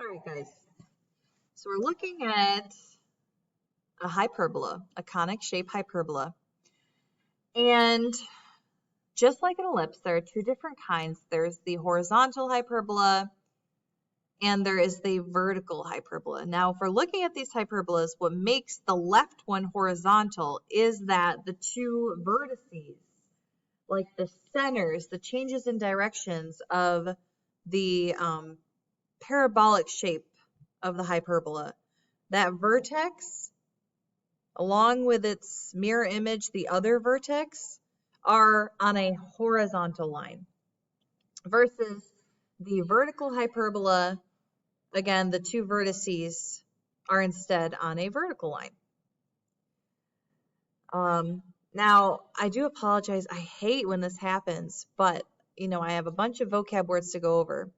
All right, guys. So we're looking at a hyperbola, a conic shape hyperbola. And just like an ellipse, there are two different kinds. There's the horizontal hyperbola and there is the vertical hyperbola. Now, if we're looking at these hyperbolas, what makes the left one horizontal is that the two vertices, like the centers, the changes in directions of the parabolic shape of the hyperbola, that vertex, along with its mirror image, the other vertex, are on a horizontal line. Versus the vertical hyperbola, again, the two vertices are instead on a vertical line. Now, I do apologize. I hate when this happens, but, I have a bunch of vocab words to go over.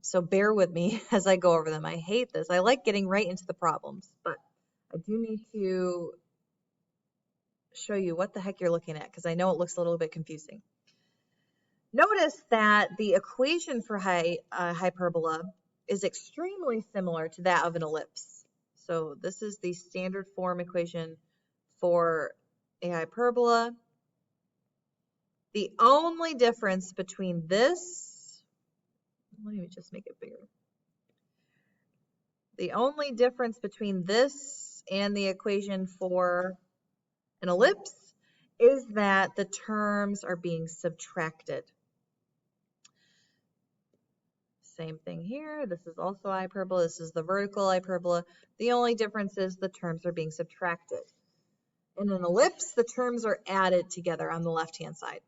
So bear with me as I go over them. I hate this. I like getting right into the problems, but I do need to show you what the heck you're looking at because I know it looks a little bit confusing. Notice that the equation for hyperbola is extremely similar to that of an ellipse. So this is the standard form equation for a hyperbola. The only difference between this, let me just make it bigger. The only difference between this and the equation for an ellipse is that the terms are being subtracted. Same thing here. This is also hyperbola. This is the vertical hyperbola. The only difference is the terms are being subtracted. In an ellipse, the terms are added together on the left-hand side.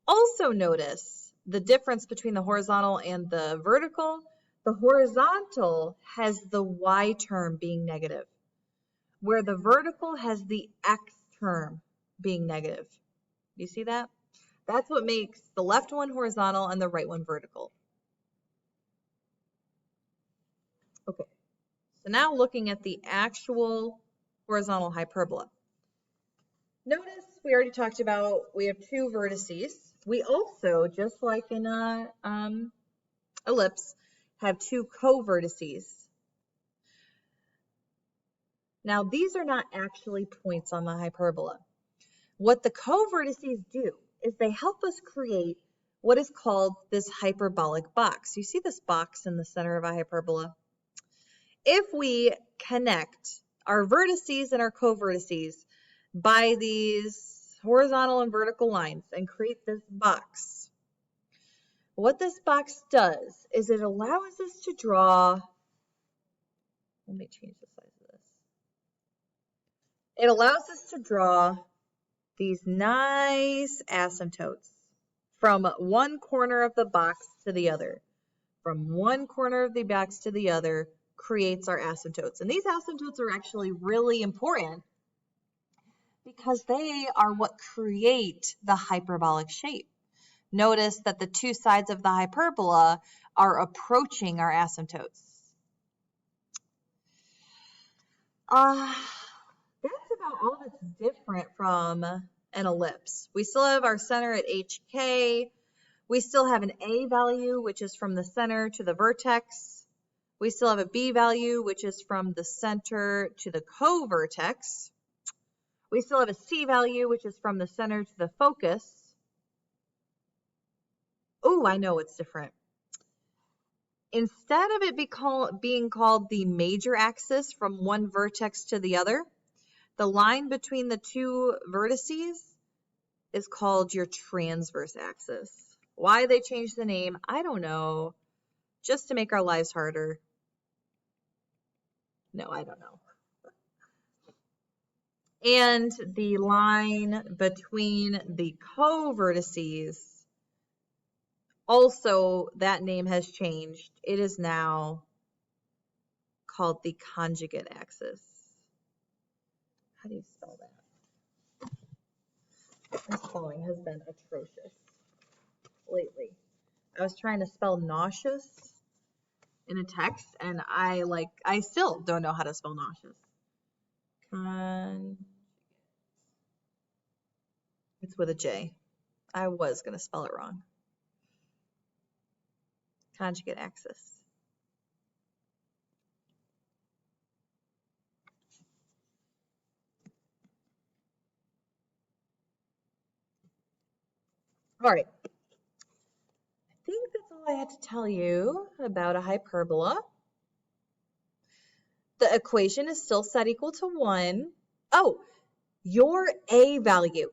Also notice the difference between the horizontal and the vertical. The horizontal has the y term being negative, where the vertical has the x term being negative. You see that? That's what makes the left one horizontal and the right one vertical. Okay, so now looking at the actual horizontal hyperbola. Notice we already talked about we have two vertices. We also, just like in a ellipse, have two co-vertices. Now, these are not actually points on the hyperbola. What the co-vertices do is they help us create what is called this hyperbolic box. You see this box in the center of a hyperbola? If we connect our vertices and our co-vertices by these horizontal and vertical lines and create this box, what this box does is it allows us to draw, let me change the size of this. It allows us to draw these nice asymptotes from one corner of the box to the other. From one corner of the box to the other creates our asymptotes. And these asymptotes are actually really important because they are what create the hyperbolic shape. Notice that the two sides of the hyperbola are approaching our asymptotes. That's about all that's different from an ellipse. We still have our center at HK. We still have an A value, which is from the center to the vertex. We still have a B value, which is from the center to the co-vertex. We still have a C value, which is from the center to the focus. Oh, I know what's different. Instead of it being called the major axis from one vertex to the other, the line between the two vertices is called your transverse axis. Why they changed the name, I don't know. Just to make our lives harder. No, I don't know. And the line between the co-vertices, also that name has changed. It is now called the conjugate axis. How do you spell that? My spelling has been atrocious lately. I was trying to spell nauseous in a text, and I still don't know how to spell nauseous. It's with a J. I was going to spell it wrong. conjugate axis. All right. I think that's all I had to tell you about a hyperbola. The equation is still set equal to 1. Oh, your a value.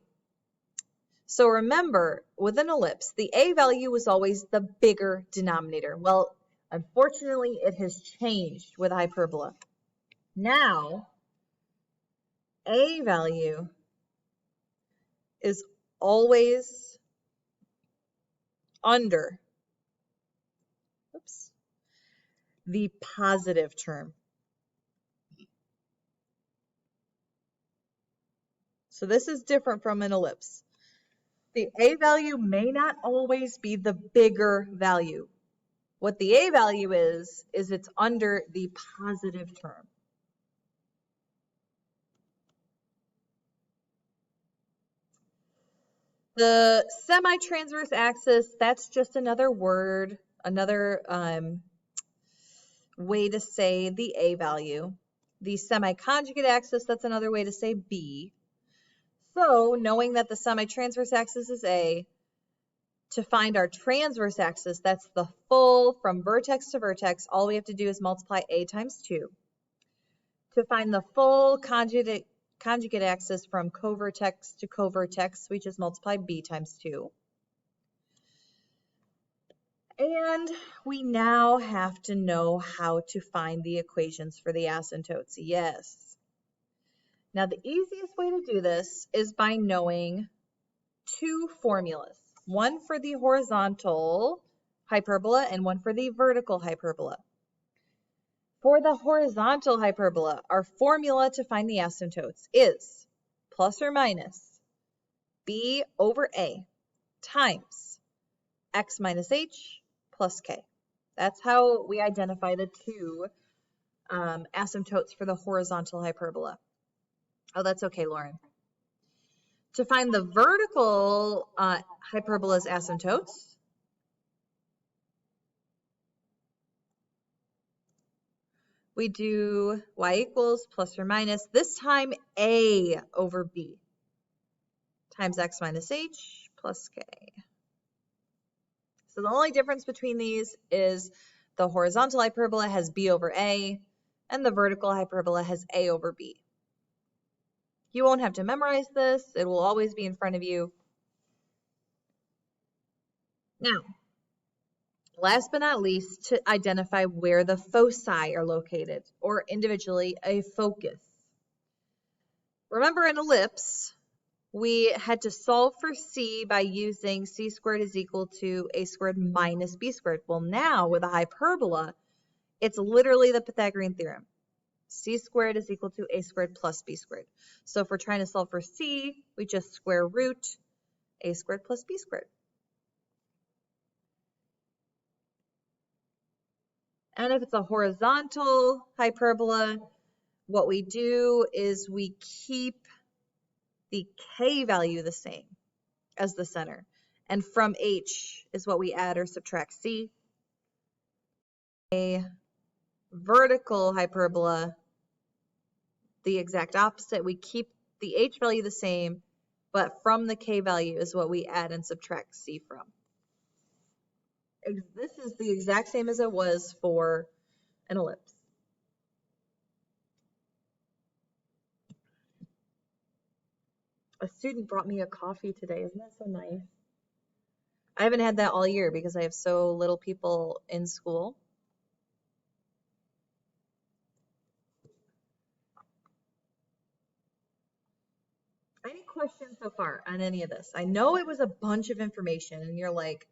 So remember, with an ellipse, the a value is always the bigger denominator. Well, unfortunately, it has changed with hyperbola. Now, a value is always under the positive term. So this is different from an ellipse. The a value may not always be the bigger value. What the a value is it's under the positive term. The semi-transverse axis, that's just another word, another way to say the a value. The semi-conjugate axis, that's another way to say b. So knowing that the semi-transverse axis is a, to find our transverse axis, that's the full from vertex to vertex, all we have to do is multiply a times 2. To find the full conjugate axis from covertex to covertex, we just multiply b times 2. And we now have to know how to find the equations for the asymptotes. Yes. Now the easiest way to do this is by knowing two formulas. One for the horizontal hyperbola and one for the vertical hyperbola. For the horizontal hyperbola, our formula to find the asymptotes is plus or minus b over a times x minus h plus k. That's how we identify the two asymptotes for the horizontal hyperbola. Oh, that's okay, Lauren. To find the vertical hyperbola's asymptotes, we do y equals plus or minus, this time a over b, times x minus h plus k. So the only difference between these is the horizontal hyperbola has b over a, and the vertical hyperbola has a over b. You won't have to memorize this. It will always be in front of you. Now, last but not least, to identify where the foci are located, or individually, a focus. Remember, an ellipse, we had to solve for c by using c squared is equal to a squared minus b squared. Well, now with a hyperbola, it's literally the Pythagorean theorem. C squared is equal to a squared plus b squared. So if we're trying to solve for c, we just square root a squared plus b squared. And if it's a horizontal hyperbola, what we do is we keep the k value the same as the center. And from h is what we add or subtract c. A vertical hyperbola, the exact opposite. We keep the h value the same, but from the k value is what we add and subtract c from. This is the exact same as it was for an ellipse. A student brought me a coffee today. Isn't that so nice? I haven't had that all year because I have so little people in school. Any questions so far on any of this? I know it was a bunch of information and you're like,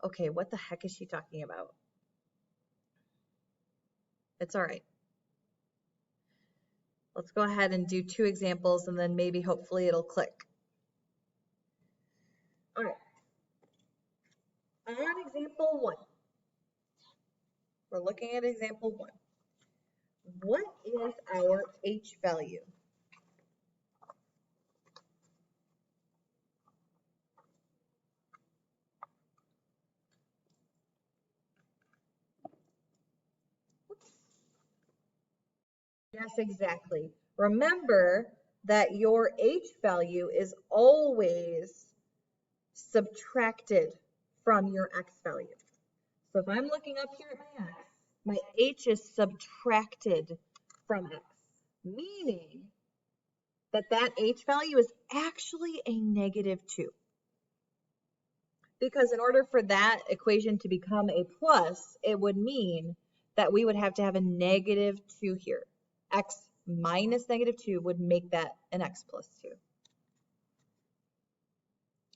okay, what the heck is she talking about? It's all right. Let's go ahead and do 2 examples and then maybe hopefully it'll click. All right. On example 1, we're looking at example 1. What is our h value? Yes, exactly. Remember that your H value is always subtracted from your X value. So if I'm looking up here at my X, my H is subtracted from X, meaning that that H value is actually a -2. Because in order for that equation to become a plus, it would mean that we would have to have a -2 here. X minus -2 would make that an X plus 2.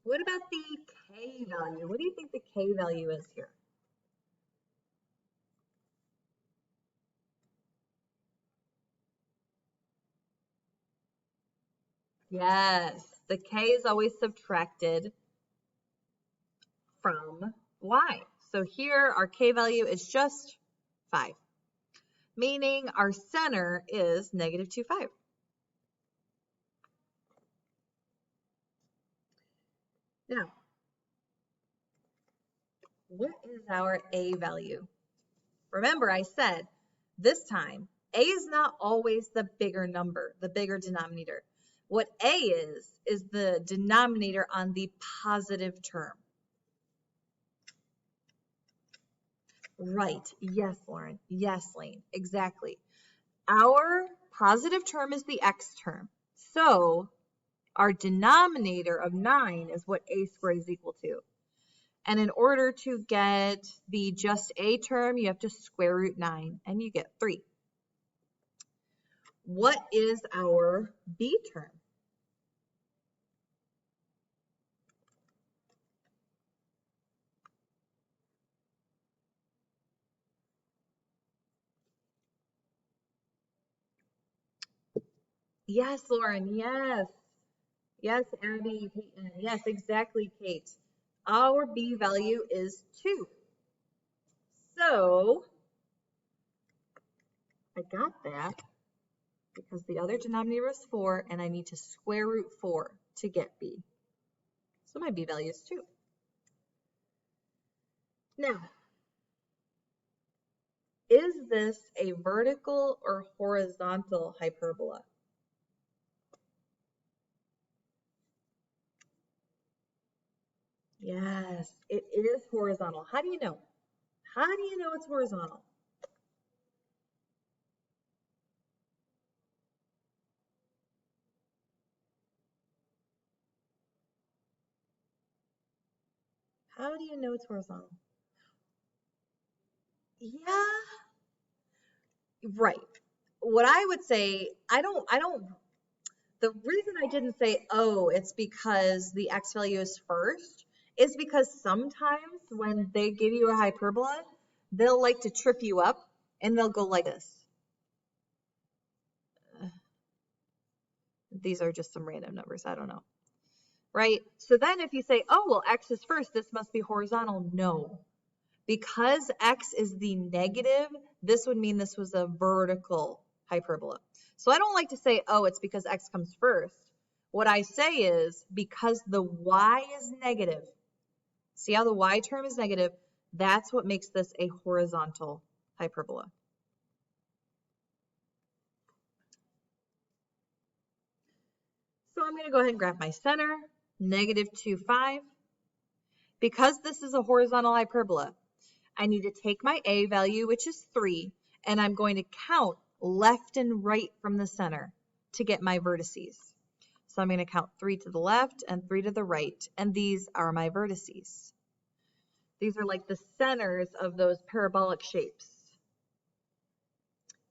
What about the K value? What do you think the K value is here? Yes, the K is always subtracted from Y. So here our K value is just 5, meaning our center is -2, 5. Now, what is our A value? Remember, I said this time, A is not always the bigger number, the bigger denominator. What A is the denominator on the positive term. Right. Yes, Lauren. Yes, Lane. Exactly. Our positive term is the X term. So our denominator of 9 is what A squared is equal to. And in order to get the just A term, you have to square root 9, and you get 3. What is our B term? Yes, Lauren, yes. Yes, Abby, Peyton. Yes, exactly, Kate. Our B value is 2. So I got that because the other denominator is 4, and I need to square root 4 to get B. So my B value is 2. Now, is this a vertical or horizontal hyperbola? Yes, it is horizontal. How do you know? How do you know it's horizontal? How do you know it's horizontal? Yeah, right. What I would say, the reason I didn't say, oh, it's because the X value is first, is because sometimes when they give you a hyperbola, they'll like to trip you up and they'll go like this. These are just some random numbers. I don't know. Right? So then if you say, oh, well, X is first, this must be horizontal. No. Because X is the negative, this would mean this was a vertical hyperbola. So I don't like to say, oh, it's because X comes first. What I say is because the Y is negative, see how the Y term is negative? That's what makes this a horizontal hyperbola. So I'm going to go ahead and graph my center, -2, 5. Because this is a horizontal hyperbola, I need to take my A value, which is 3, and I'm going to count left and right from the center to get my vertices. So I'm going to count 3 to the left and 3 to the right, and these are my vertices. These are like the centers of those parabolic shapes.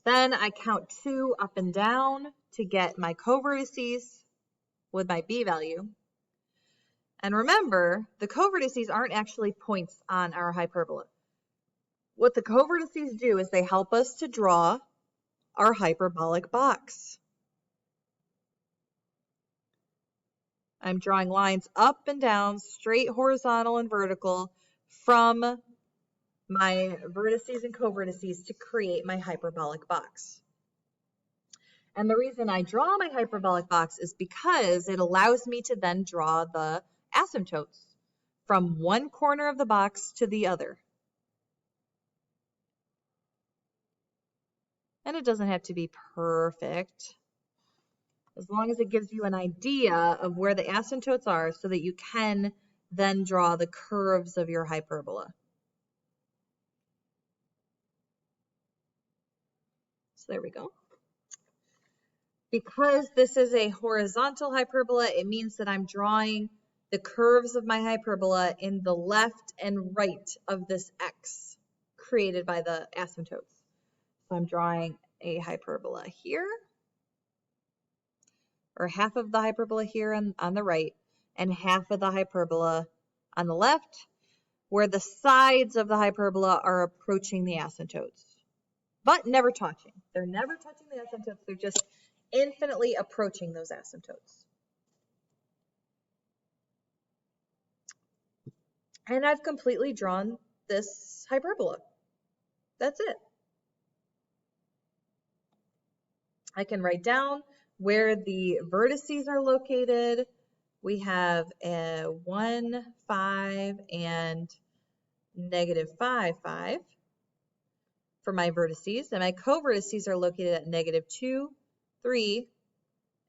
Then I count 2 up and down to get my covertices with my B value. And remember, the covertices aren't actually points on our hyperbola. What the covertices do is they help us to draw our hyperbolic box. I'm drawing lines up and down, straight, horizontal, and vertical from my vertices and covertices to create my hyperbolic box. And the reason I draw my hyperbolic box is because it allows me to then draw the asymptotes from one corner of the box to the other. And it doesn't have to be perfect, as long as it gives you an idea of where the asymptotes are so that you can then draw the curves of your hyperbola. So there we go. Because this is a horizontal hyperbola, it means that I'm drawing the curves of my hyperbola in the left and right of this x created by the asymptotes. So I'm drawing a hyperbola here, or half of the hyperbola here on the right, and half of the hyperbola on the left, where the sides of the hyperbola are approaching the asymptotes, but never touching. They're never touching the asymptotes, they're just infinitely approaching those asymptotes. And I've completely drawn this hyperbola. That's it. I can write down where the vertices are located. We have a 1, 5, and -5, 5 for my vertices. And my co-vertices are located at -2, 3,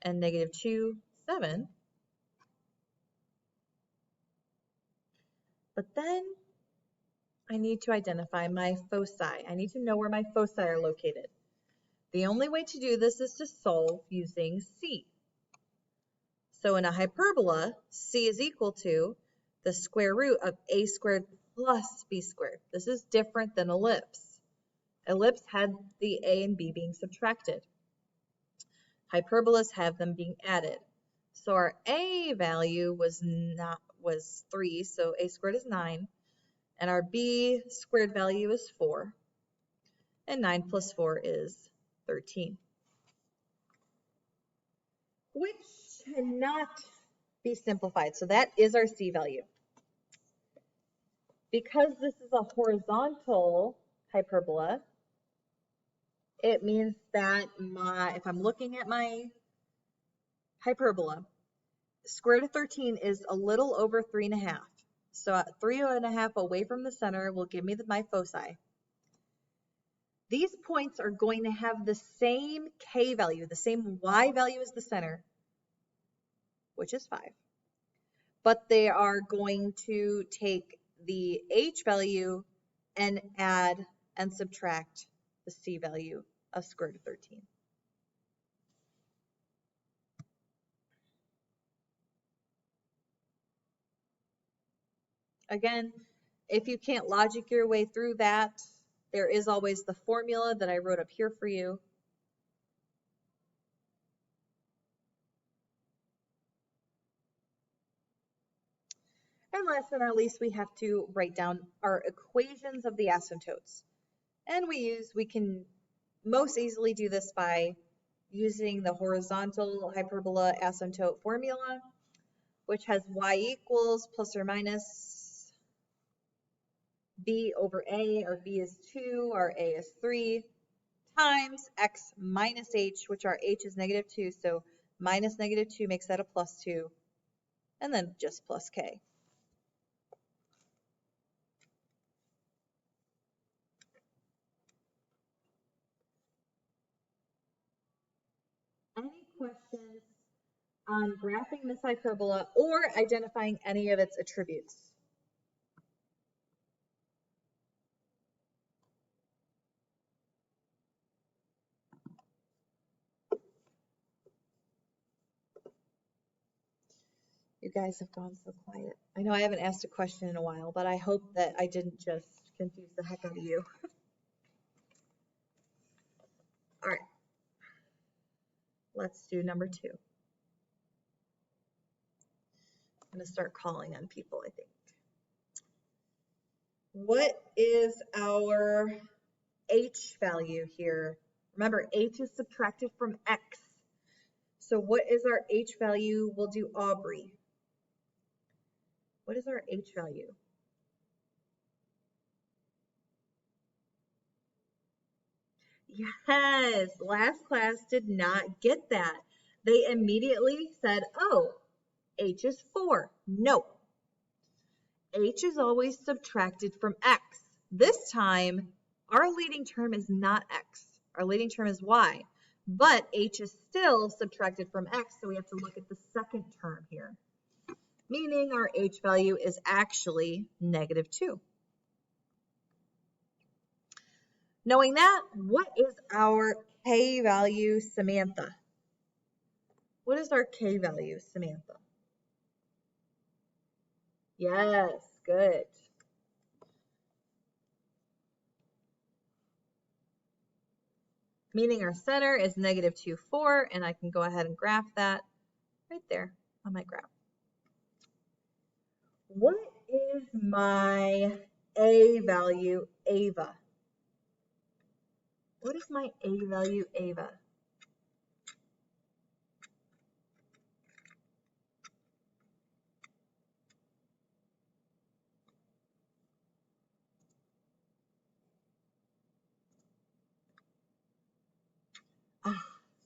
and -2, 7. But then I need to identify my foci. I need to know where my foci are located. The only way to do this is to solve using C. So in a hyperbola, C is equal to the square root of a squared plus b squared. This is different than ellipse. Ellipse had the a and b being subtracted. Hyperbolas have them being added. So our a value was 3, so a squared is 9, and our b squared value is 4, and 9 plus 4 is 13, which cannot be simplified. So that is our C value. Because this is a horizontal hyperbola, it means that if I'm looking at my hyperbola, square root of 13 is a little over 3.5. So at 3.5 away from the center will give me my foci. These points are going to have the same K value, the same Y value as the center, which is 5. But they are going to take the H value and add and subtract the C value of square root of 13. Again, if you can't logic your way through that, there is always the formula that I wrote up here for you. And last but not least, we have to write down our equations of the asymptotes. And we can most easily do this by using the horizontal hyperbola asymptote formula, which has y equals plus or minus b over a. Our b is 2, our a is 3, times x minus h, which our h is -2, so minus -2 makes that a +2, and then just plus k. Any questions on graphing this hyperbola or identifying any of its attributes? You guys have gone so quiet. I know I haven't asked a question in a while, but I hope that I didn't just confuse the heck out of you. All right, let's do number 2. I'm going to start calling on people, I think. What is our h value here? Remember, h is subtracted from x. So what is our h value? We'll do Aubrey. What is our h value? Yes, last class did not get that. They immediately said, oh, h is 4. No. H is always subtracted from x. This time, our leading term is not x. Our leading term is y, but h is still subtracted from x, so we have to look at the second term here, meaning our h value is actually -2. Knowing that, what is our k value, Samantha? What is our k value, Samantha? Yes, good. Meaning our center is -2, 4, and I can go ahead and graph that right there on my graph. What is my a value, Ava? What is my a value, Ava?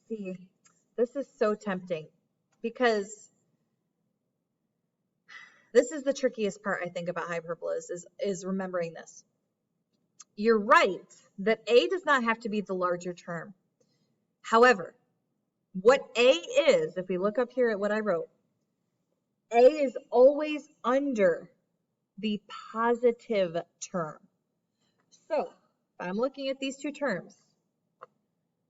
See, this is so tempting because this is the trickiest part, I think, about hyperbolas is remembering this. You're right that a does not have to be the larger term. However, what a is, if we look up here at what I wrote, a is always under the positive term. So if I'm looking at these two terms,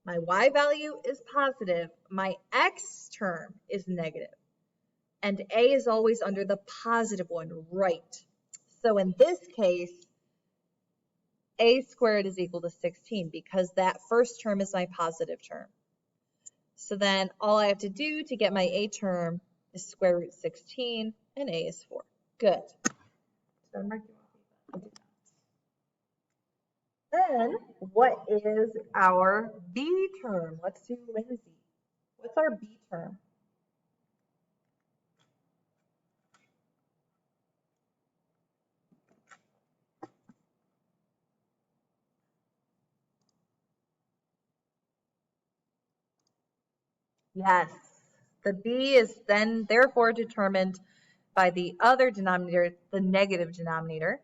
my y value is positive, my x term is negative, and a is always under the positive one, right? So in this case, a squared is equal to 16 because that first term is my positive term. So then all I have to do to get my a term is square root 16, and a is 4. Good. So I'm marking off. Then what is our b term? Let's do Lindsay. What's our b term? Yes, the b is then therefore determined by the other denominator, the negative denominator.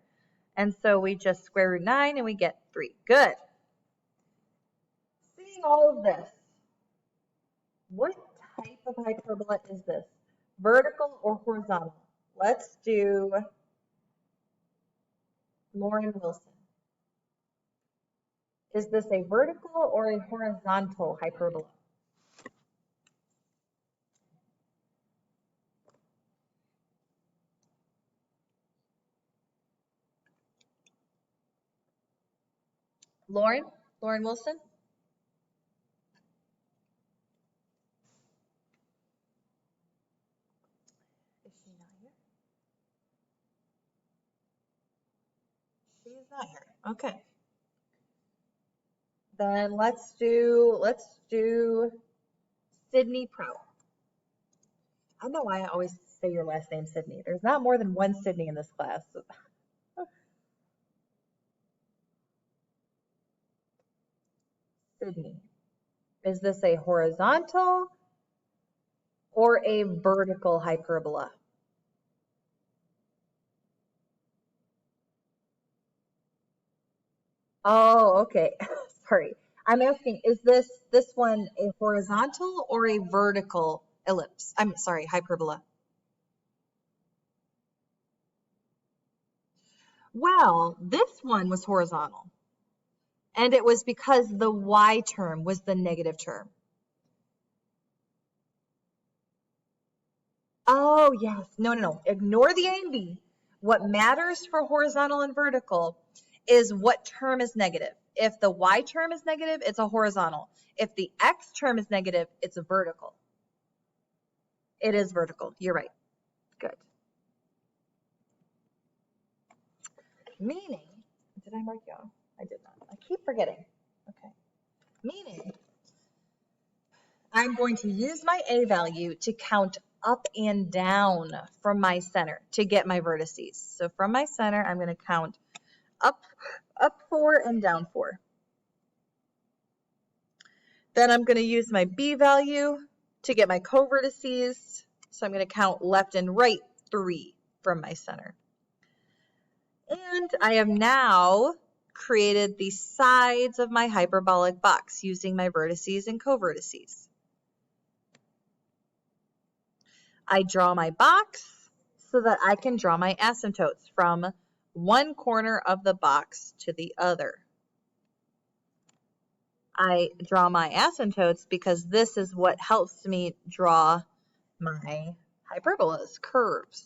And so we just square root 9 and we get 3. Good. Seeing all of this, what type of hyperbola is this? Vertical or horizontal? Let's do Lauren Wilson. Is this a vertical or a horizontal hyperbola? Lauren Wilson? Is she not here? She is not here. Okay. Then let's do Sydney Prout. I don't know why I always say your last name Sydney. There's not more than one Sydney in this class. Sydney. Is this a horizontal or a vertical hyperbola? Oh, okay. Sorry. I'm asking, is this one a horizontal or a vertical ellipse? I'm sorry, hyperbola. Well, this one was horizontal. And it was because the y term was the negative term. Oh, yes. No. Ignore the A and B. What matters for horizontal and vertical is what term is negative. If the y term is negative, it's a horizontal. If the x term is negative, it's a vertical. It is vertical. You're right. Good. Meaning, did I mark you off? I did not. I keep forgetting. Okay. Meaning, I'm going to use my a value to count up and down from my center to get my vertices. So from my center, I'm going to count up 4 and down 4. Then I'm going to use my b value to get my co-vertices. So I'm going to count left and right 3 from my center. And I have now created the sides of my hyperbolic box using my vertices and covertices. I draw my box so that I can draw my asymptotes from one corner of the box to the other. I draw my asymptotes because this is what helps me draw my hyperbolas, curves.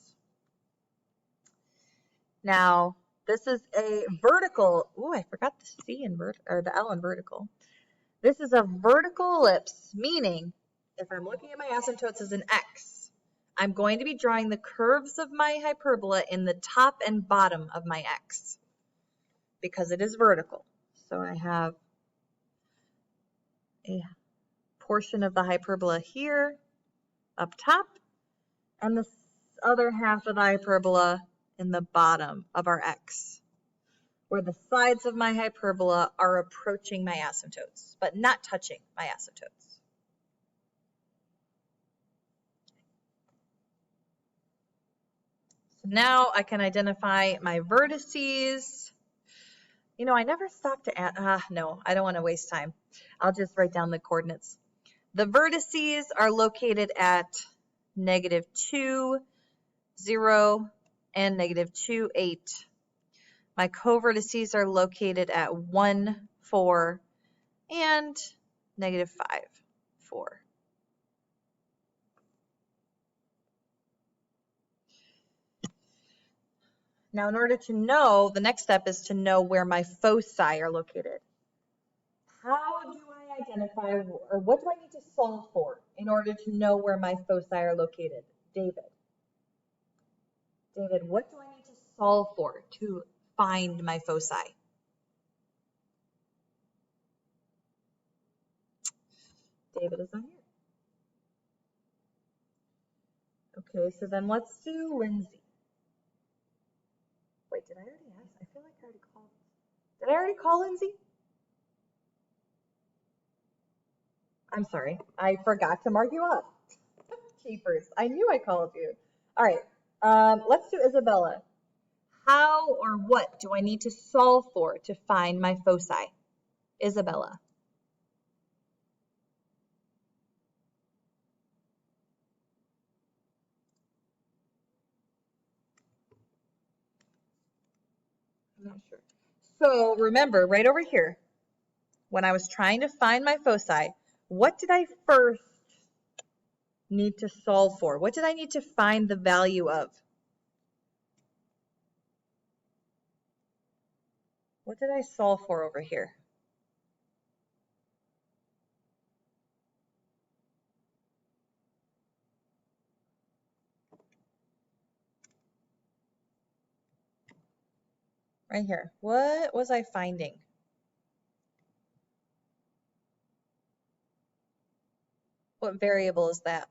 Now, this is a vertical. Ooh, I forgot the C in or the L in vertical. This is a vertical ellipse, meaning if I'm looking at my asymptotes as an X, I'm going to be drawing the curves of my hyperbola in the top and bottom of my X because it is vertical. So I have a portion of the hyperbola here up top and the other half of the hyperbola in the bottom of our X, where the sides of my hyperbola are approaching my asymptotes, but not touching my asymptotes. So now I can identify my vertices. You know, I never stopped to add, no, I don't want to waste time. I'll just write down the coordinates. The vertices are located at -2, 0, and -2, 8. My covertices are located at 1, 4, and -5, 4. Now, in order to know, the next step is to know where my foci are located. How do I identify, or what do I need to solve for in order to know where my foci are located? David, what do I need to solve for to find my foci? David is not here. Okay, so then let's do Lindsay. Wait, did I already ask? I feel like I already called. Did I already call Lindsay? I'm sorry. I forgot to mark you up. Keepers. I knew I called you. All right. Let's do Isabella. How or what do I need to solve for to find my foci? Isabella. I'm not sure. So remember, right over here, when I was trying to find my foci, what did I first need to solve for? What did I need to find the value of? What did I solve for over here? Right here. What was I finding? What variable is that?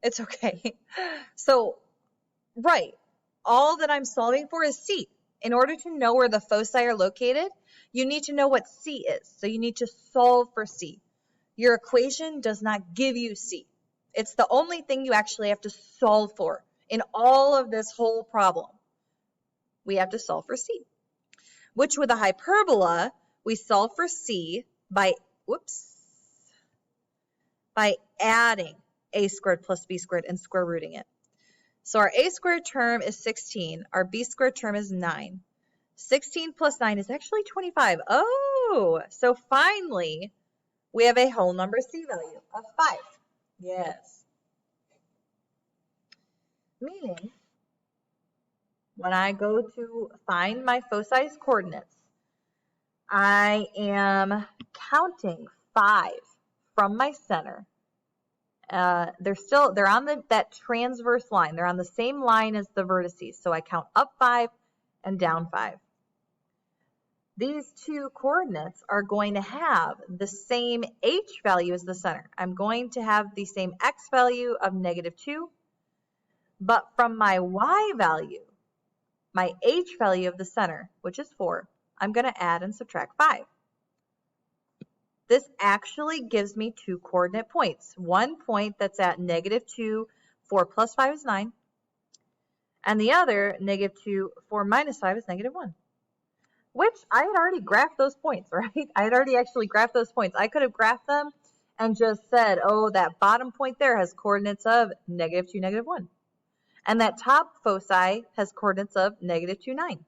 It's okay. So, right, all that I'm solving for is C. In order to know where the foci are located, you need to know what C is. So you need to solve for C. Your equation does not give you C. It's the only thing you actually have to solve for in all of this whole problem. We have to solve for C, which with a hyperbola, we solve for C by, by adding a squared plus b squared and square rooting it. So our a squared term is 16. Our b squared term is 9. 16 plus 9 is actually 25. Oh, so finally, we have a whole number C value of 5. Yes. Meaning, when I go to find my foci's coordinates, I am counting 5 from my center. They're on that transverse line. They're on the same line as the vertices. So I count up 5 and down 5. These two coordinates are going to have the same h value as the center. I'm going to have the same x value of -2, but from my y value, my h value of the center, which is 4, I'm going to add and subtract 5. this actually gives me 2 coordinate points. One point that's at -2, 4 plus 5 is 9, and the other, -2, 4 minus 5 is -1. Which I had already graphed those points, right? I had already actually graphed those points. I could have graphed them and just said, oh, that bottom point there has coordinates of -2, -1. And that top foci has coordinates of -2, 9.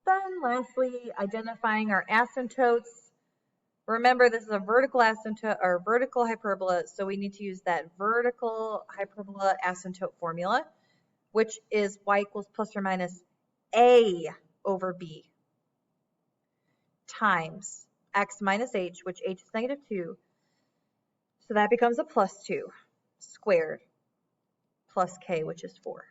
Then lastly, identifying our asymptotes. Remember, this is a vertical asymptote or vertical hyperbola, so we need to use that vertical hyperbola asymptote formula, which is y equals plus or minus a over b times x minus h, which h is -2. So that becomes a +2 squared plus k, which is 4.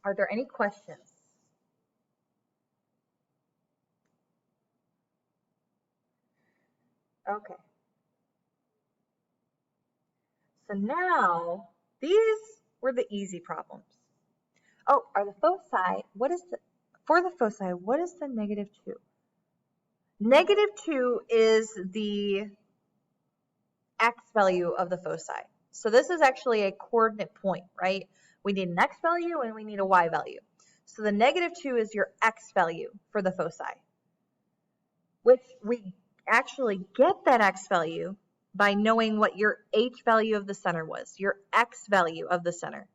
Are there any questions? Okay. So now, these were the easy problems. Oh, are the foci, for the foci, what is the -2? -2 is the x value of the foci. So this is actually a coordinate point, right? We need an x value and we need a y value. So the -2 is your x value for the foci, which we actually get that x value by knowing what your h value of the center was, your x value of the center,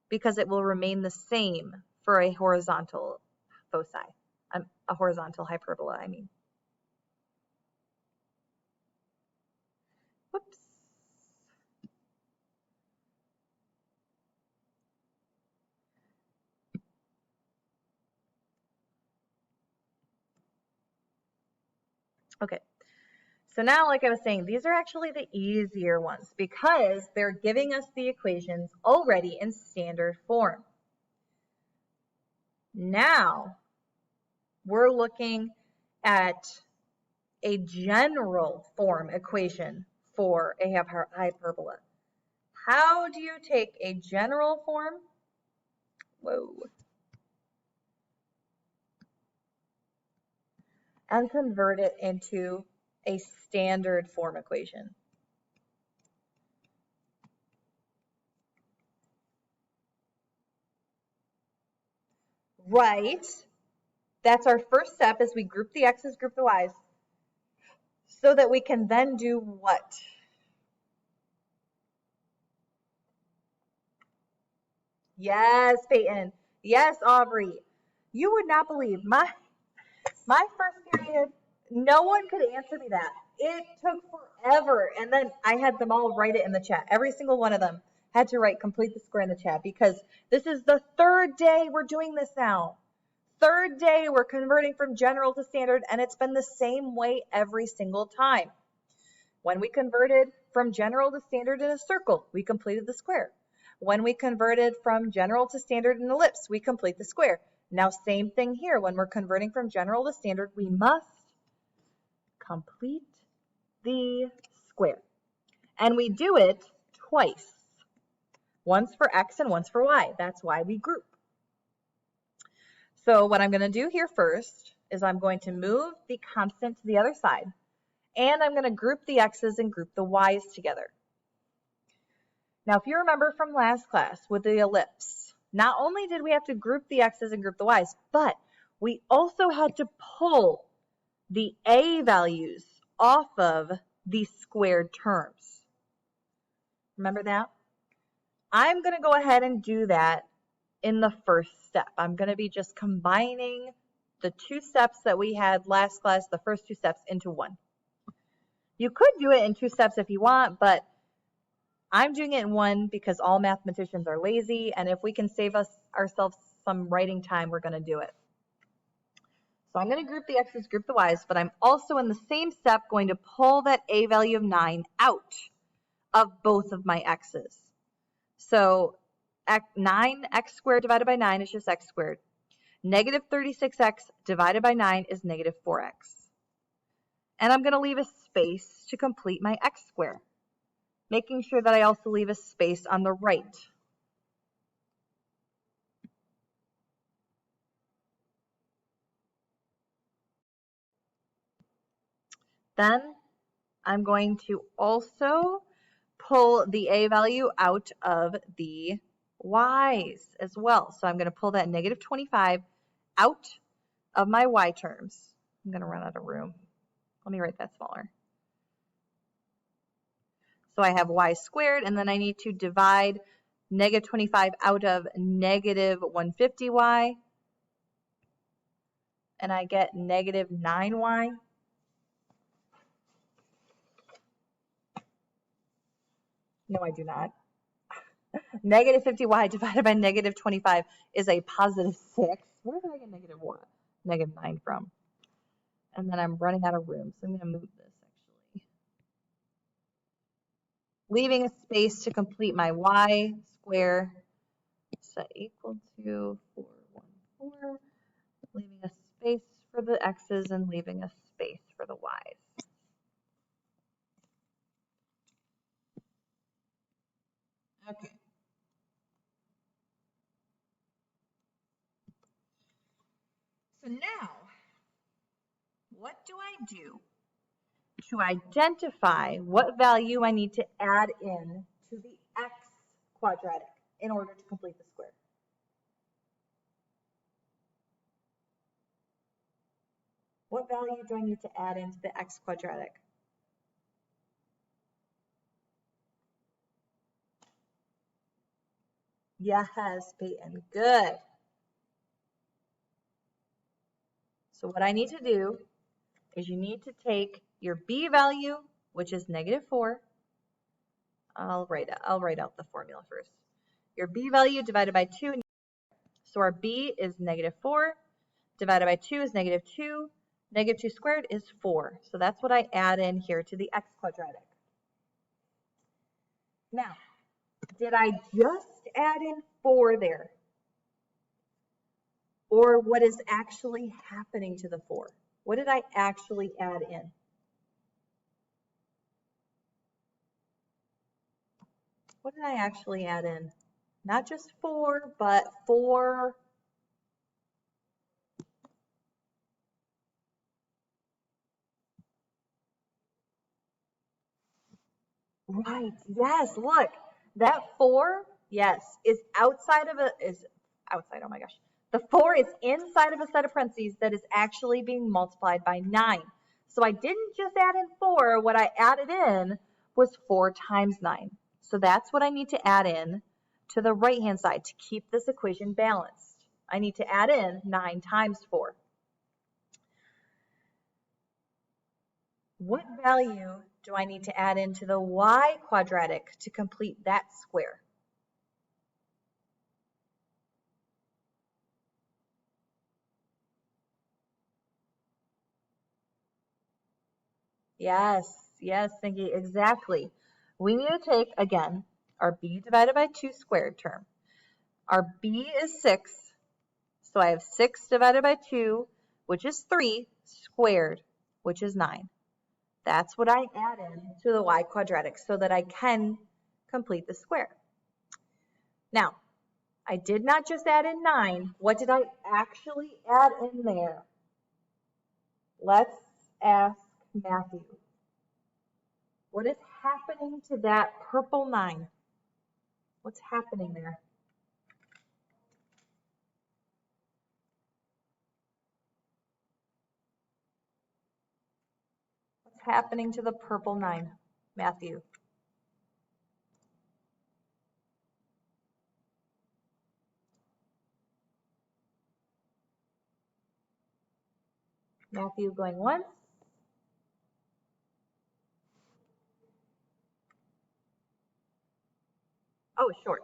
because it will remain the same for a horizontal foci, a horizontal hyperbola, I mean. Whoops. Okay, so now, like I was saying, these are actually the easier ones because they're giving us the equations already in standard form. Now, we're looking at a general form equation for a hyperbola. How do you take a general form? And convert it into a standard form equation? Right. That's our first step, is we group the x's, group the y's, so that we can then do what? Yes, Peyton. Yes, Aubrey. You would not believe my first period, no one could answer me that. It took forever. And then I had them all write it in the chat. Every single one of them had to write complete the square in the chat, because this is the 3rd day we're doing this now. 3rd day we're converting from general to standard, and it's been the same way every single time. When we converted from general to standard in a circle, we completed the square. When we converted from general to standard in an ellipse, we complete the square. Now, same thing here. When we're converting from general to standard, we must complete the square. And we do it twice. Once for x and once for y. That's why we group. So what I'm going to do here first is I'm going to move the constant to the other side. And I'm going to group the x's and group the y's together. Now, if you remember from last class with the ellipse, not only did we have to group the x's and group the y's, but we also had to pull the a values off of the squared terms. Remember that? I'm going to go ahead and do that in the first step. I'm going to be just combining the 2 steps that we had last class, the first 2 steps, into one. You could do it in 2 steps if you want, but I'm doing it in one because all mathematicians are lazy, and if we can save ourselves some writing time, we're going to do it. So I'm going to group the x's, group the y's, but I'm also in the same step going to pull that a value of 9 out of both of my x's. So 9x squared divided by 9 is just x squared. Negative 36x divided by 9 is negative 4x. And I'm going to leave a space to complete my x square, making sure that I also leave a space on the right. Then I'm going to also pull the a value out of the y's as well. So I'm going to pull that negative 25 out of my y terms. I'm going to run out of room. Let me write that smaller. So I have y squared, and then I need to divide negative 25 out of negative 150y, and I get negative 9y. No, I do not. Negative 50y divided by negative 25 is a positive 6. Where did I get negative 1? Negative 9 from? And then I'm running out of room, so I'm going to move this actually. Leaving a space to complete my y square, set equal to 414. Leaving a space for the x's and leaving a space for the y's. Okay. So now, what do I do to identify what value I need to add in to the x quadratic in order to complete the square? What value do I need to add into the x quadratic? Yes, Peyton, good. So what I need to do is you need to take your b value, which is negative 4. I'll write out the formula first. Your b value divided by 2. So our b is negative 4 divided by 2 is negative 2. Negative 2 squared is 4. So that's what I add in here to the x quadratic. Now, did I just add in 4 there? Or what is actually happening to the 4? What did I actually add in? What did I actually add in? Not just 4, but 4. Right, yes, look, that 4, yes, is outside, oh my gosh. The 4 is inside of a set of parentheses that is actually being multiplied by 9. So I didn't just add in 4, what I added in was 4 times 9. So that's what I need to add in to the right-hand side to keep this equation balanced. I need to add in 9 times 4. What value do I need to add into the y quadratic to complete that square? Yes, thank you, exactly. We need to take, again, our b divided by 2 squared term. Our b is 6, so I have 6 divided by 2, which is 3, squared, which is 9. That's what I add in to the y quadratic so that I can complete the square. Now, I did not just add in 9. What did I actually add in there? Let's ask Matthew. What is happening to that purple 9? What's happening there? What's happening to the purple 9, Matthew? Matthew going once. Oh, short.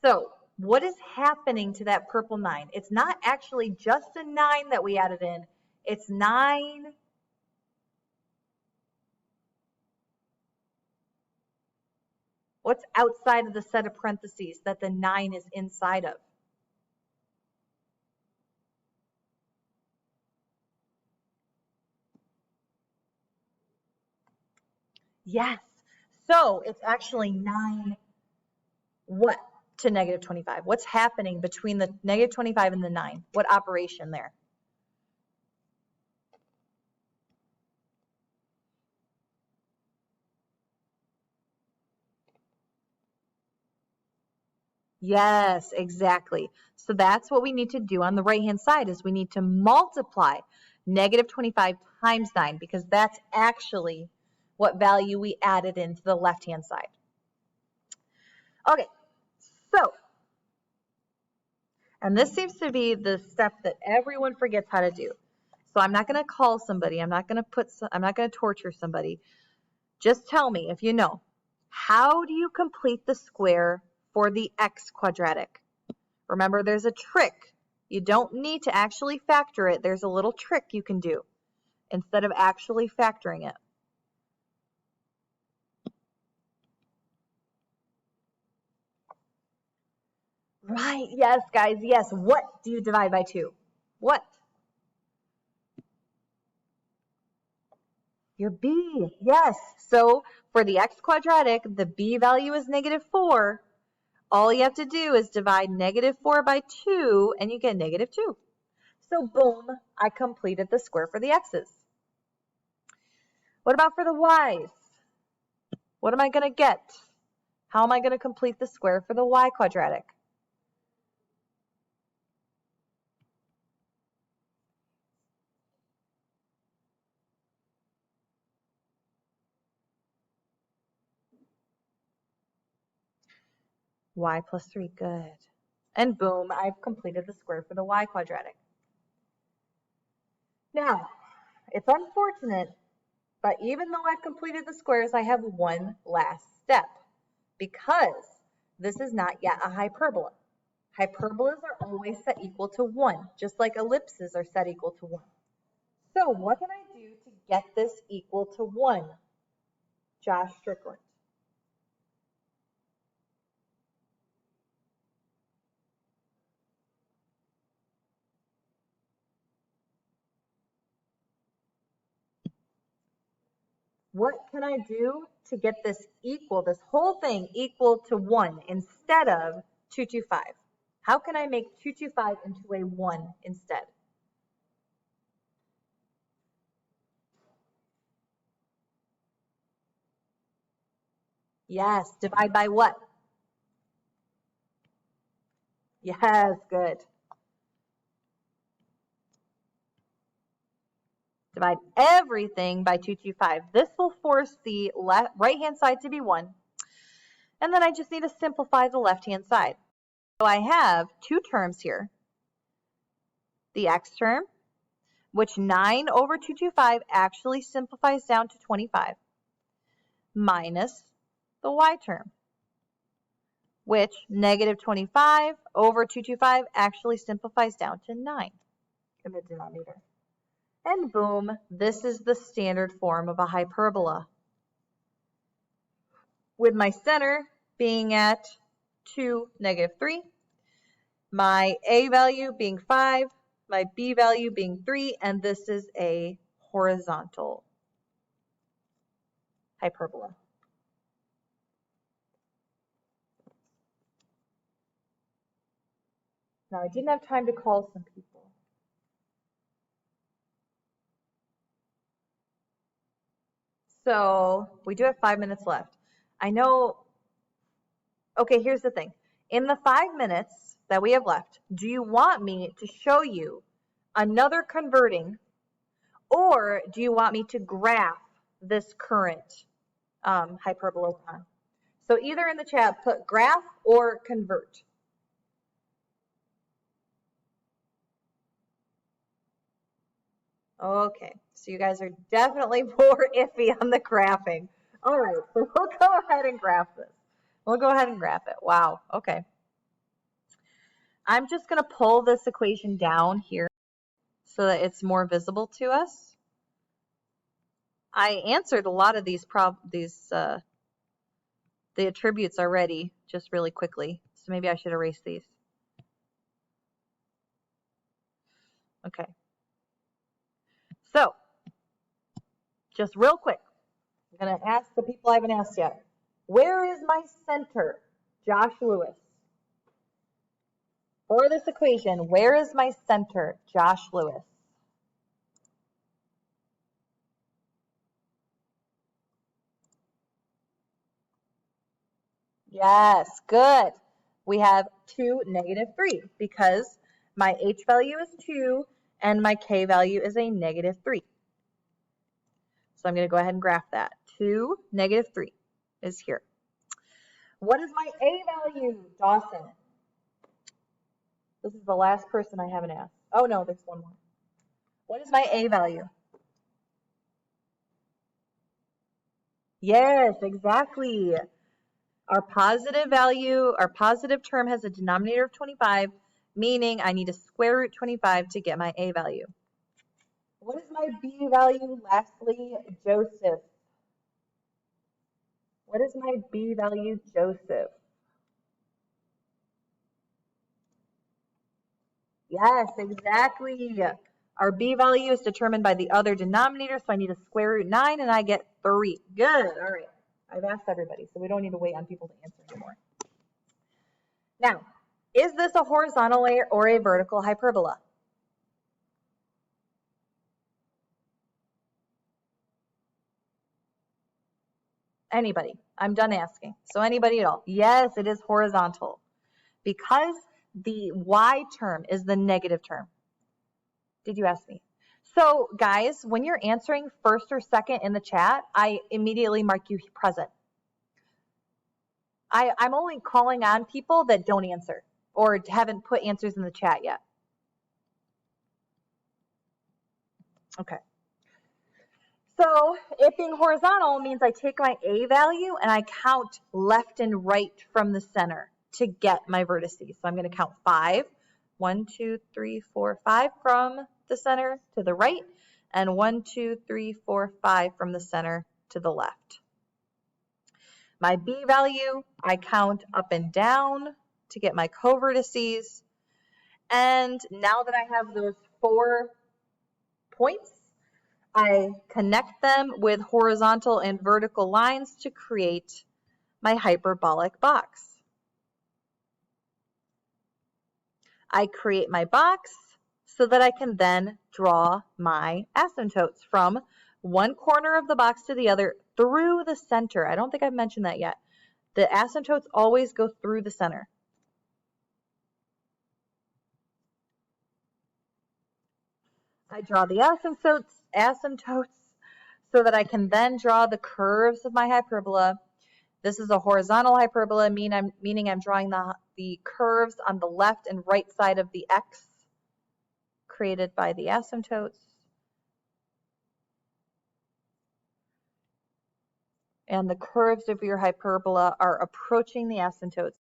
So What is happening to that purple 9? It's not actually just a 9 that we added in. It's 9. What's outside of the set of parentheses that the 9 is inside of? Yes. So it's actually 9 what to negative 25? What's happening between the negative 25 and the 9? What operation there? Yes, exactly. So that's what we need to do on the right-hand side is we need to multiply negative 25 times 9 because that's actually what value we added into the left-hand side. Okay, so, and this seems to be the step that everyone forgets how to do. So I'm not going to call somebody. I'm not going to torture somebody. Just tell me if you know. How do you complete the square for the x quadratic? Remember, there's a trick. You don't need to actually factor it. There's a little trick you can do instead of actually factoring it. Right, yes, guys, yes. What do you divide by 2? What? Your b, yes. So for the x quadratic, the b value is negative 4. All you have to do is divide negative 4 by 2, and you get negative 2. So boom, I completed the square for the x's. What about for the y's? What am I going to get? How am I going to complete the square for the y quadratic? Y plus 3, good. And boom, I've completed the square for the y quadratic. Now, it's unfortunate, but even though I've completed the squares, I have one last step because this is not yet a hyperbola. Hyperbolas are always set equal to 1, just like ellipses are set equal to 1. So what can I do to get this equal to 1, Josh Strickland? What can I do to get this equal, this whole thing equal to 1 instead of 225? How can I make 225 into a 1 instead? Yes, divide by what? Yes, good. Divide everything by 225. This will force the right-hand side to be 1. And then I just need to simplify the left-hand side. So I have two terms here. The x term, which 9 over 225 actually simplifies down to 25, minus the y term, which negative 25 over 225 actually simplifies down to 9 in the denominator. And boom, this is the standard form of a hyperbola, with my center being at 2, negative 3, my a value being 5, my b value being 3, and this is a horizontal hyperbola. Now, I didn't have time to call some people. So we do have 5 minutes left. I know, okay, here's the thing. In the 5 minutes that we have left, do you want me to show you another converting, or do you want me to graph this current hyperbola on? So either in the chat, put graph or convert. Okay, so you guys are definitely more iffy on the graphing. All right, so we'll go ahead and graph this. We'll go ahead and graph it. Wow, okay. I'm just going to pull this equation down here so that it's more visible to us. I answered a lot of these the attributes already just really quickly, so maybe I should erase these. Okay. So, just real quick, I'm going to ask the people I haven't asked yet. Where is my center? Josh Lewis. For this equation, where is my center? Josh Lewis. Yes, good. We have 2, -3 because my h value is 2 and my k value is a -3. So I'm going to go ahead and graph that. 2, -3 is here. What is my a value, Dawson? This is the last person I haven't asked. Oh no, there's one more. What is my a value? Yes, exactly. Our positive value, our positive term has a denominator of 25, meaning I need to square root 25 to get my a value. What is my b value? Lastly, Joseph. What is my b value, Joseph? Yes, exactly. Our b value is determined by the other denominator, so I need to square root 9 and I get 3. Good. All right. I've asked everybody, so we don't need to wait on people to answer anymore. Now, is this a horizontal or a vertical hyperbola? Anybody? I'm done asking. So anybody at all? Yes, it is horizontal because the y term is the negative term. Did you ask me? So guys, when you're answering first or second in the chat, I immediately mark you present. I'm only calling on people that don't answer or haven't put answers in the chat yet. Okay. So it being horizontal means I take my a value and I count left and right from the center to get my vertices. So I'm going to count 5. 1, 2, 3, 4, 5 from the center to the right, and 1, 2, 3, 4, 5 from the center to the left. My b value, I count up and down to get my covertices. And now that I have those 4 points, I connect them with horizontal and vertical lines to create my hyperbolic box. I create my box so that I can then draw my asymptotes from one corner of the box to the other through the center. I don't think I've mentioned that yet. The asymptotes always go through the center. I draw the asymptotes so that I can then draw the curves of my hyperbola. This is a horizontal hyperbola, meaning I'm drawing the curves on the left and right side of the x created by the asymptotes. And the curves of your hyperbola are approaching the asymptotes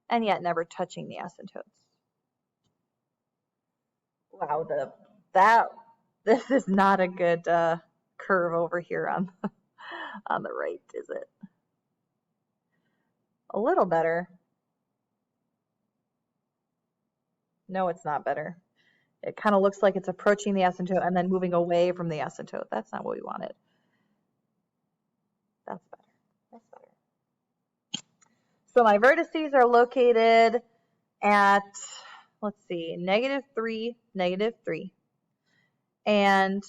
and yet never touching the asymptotes. Wow, this is not a good curve over here on on the right, is it? A little better. No, it's not better. It kind of looks like it's approaching the asymptote and then moving away from the asymptote. That's not what we wanted. That's better. That's better. So my vertices are located at, let's see, -3, -3. And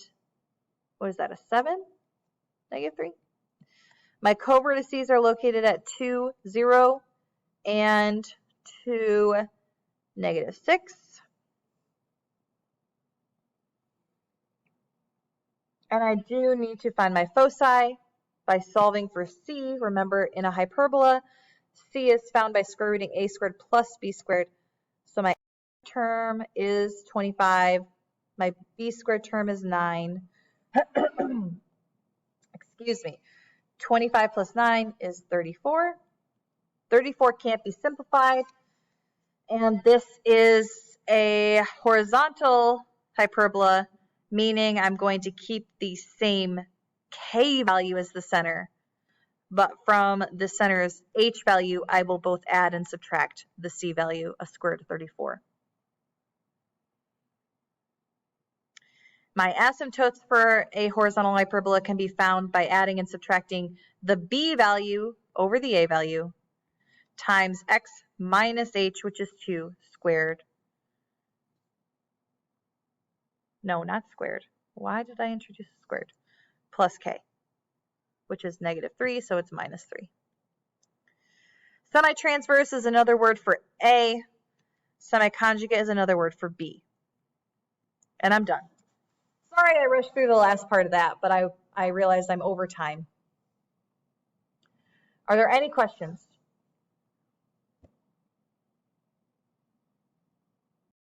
what is that, a 7? -3? My covertices are located at 2, 0, and 2, -6. And I do need to find my foci by solving for c. Remember, in a hyperbola, c is found by square rooting a squared plus b squared. So my a term is 25. My b squared term is 9. Excuse me. 25 plus 9 is 34. 34 can't be simplified. And this is a horizontal hyperbola, meaning I'm going to keep the same k value as the center, but from the center's h value, I will both add and subtract the c value, a square root of 34. My asymptotes for a horizontal hyperbola can be found by adding and subtracting the b value over the a value times x minus h, which is 2, squared. No, not squared. Why did I introduce squared? Plus k, which is negative 3, so it's minus 3. Semi-transverse is another word for A. Semi-conjugate is another word for B. And I'm done. Sorry I rushed through the last part of that, but I realized I'm over time. Are there any questions?